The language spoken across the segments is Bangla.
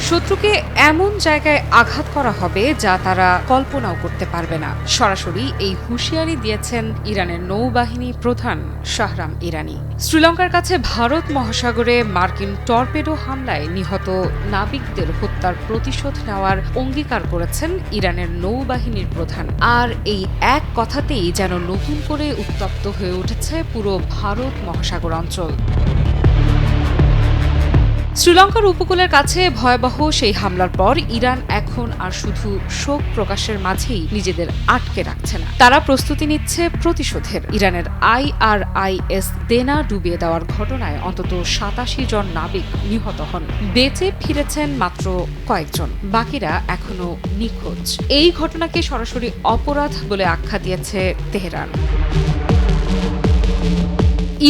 শত্রুকে এমন জায়গায় আঘাত করা হবে যা তারা কল্পনাও করতে পারবে না। সরাসরি এই হুঁশিয়ারি দিয়েছেন ইরানের নৌবাহিনী প্রধান শাহরাম ইরানি। শ্রীলঙ্কার কাছে ভারত মহাসাগরে মার্কিন টর্পেডো হামলায় নিহত নাবিকদের হত্যার প্রতিশোধ নেওয়ার অঙ্গীকার করেছেন ইরানের নৌবাহিনীর প্রধান। আর এই এক কথাতেই যেন নতুন করে উত্তপ্ত হয়ে উঠেছে পুরো ভারত মহাসাগর অঞ্চল। শ্রীলঙ্কার উপকূলের কাছে ভয়াবহ সেই হামলার পর ইরান এখন আর শুধু শোক প্রকাশের মাঝেই নিজেদের আটকে রাখছে না, তারা প্রস্তুতি নিচ্ছে প্রতিশোধের। ইরানের IRIS দেনা ডুবিয়ে দেওয়ার ঘটনায় অন্তত 87 জন নাবিক নিহত হন। বেঁচে ফিরেছেন মাত্র কয়েকজন, বাকিরা এখনো নিখোঁজ। এই ঘটনাকে সরাসরি অপরাধ বলে আখ্যা দিয়েছে তেহরান।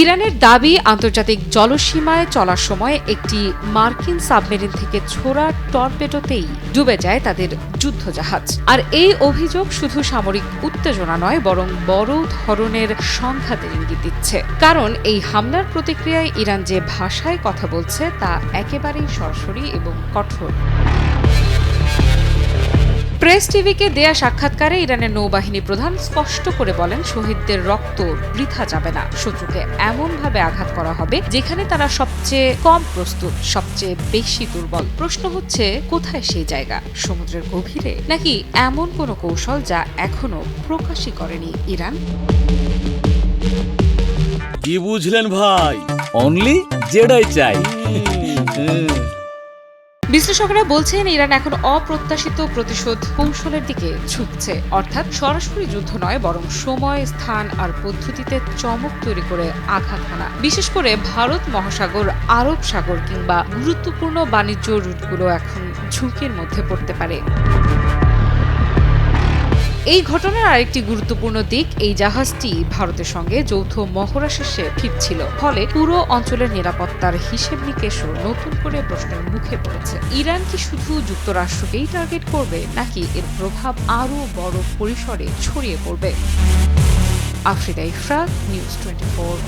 ইরানের দাবি, আন্তর্জাতিক জলসীমায় চলার সময় একটি মার্কিন সাবমেরিন থেকে ছোড়া টর্পেডোতেই ডুবে যায় তাদের যুদ্ধজাহাজ। আর এই অভিযোগ শুধু সামরিক উত্তেজনা নয়, বরং বড় ধরনের সংঘাতের ইঙ্গিত দিচ্ছে। কারণ এই হামলার প্রতিক্রিয়ায় ইরান যে ভাষায় কথা বলছে তা একেবারেই সরাসরি এবং কঠোর। প্রেস টিভিকে দেয়া সাক্ষাৎকারে ইরানের নৌবাহিনী প্রধান স্পষ্ট করে বলেন, শহীদদের রক্ত বৃথা যাবে না। শত্রুকে এমনভাবে আঘাত করা হবে যেখানে তারা সবচেয়ে কম প্রস্তুত, সবচেয়ে বেশি দুর্বল। প্রশ্ন হচ্ছে, কোথায় সেই জায়গা? সমুদ্রের গভীরে, নাকি এমন কোনো কৌশল যা এখনো প্রকাশই করেনি ইরান? কি বুঝলেন ভাই? অনলি জেডাই চাই। বিশ্লেষকরা বলছেন, ইরান এখন অপ্রত্যাশিত প্রতিশোধ কৌশলের দিকে ঝুঁকছে। অর্থাৎ সরাসরি যুদ্ধ নয়, বরং সময়, স্থান আর পদ্ধতিতে চমক তৈরি করে আঘাত হানা। বিশেষ করে ভারত মহাসাগর, আরব সাগর কিংবা গুরুত্বপূর্ণ বাণিজ্য রুটগুলো এখন ঝুঁকির মধ্যে পড়তে পারে। এই ঘটনার আরেকটি গুরুত্বপূর্ণ দিক, এই জাহাজটি ভারতের সঙ্গে যৌথ মহড়া শেষে ফিরছিল। ফলে পুরো অঞ্চলের নিরাপত্তার হিসেব নিকেশও নতুন করে প্রশ্নের মুখে পড়েছে। ইরান কি শুধু যুক্তরাষ্ট্রকেই টার্গেট করবে, নাকি এর প্রভাব আরও বড় পরিসরে ছড়িয়ে পড়বে? আফ্রিদা ইফরাত, নিউজ 24।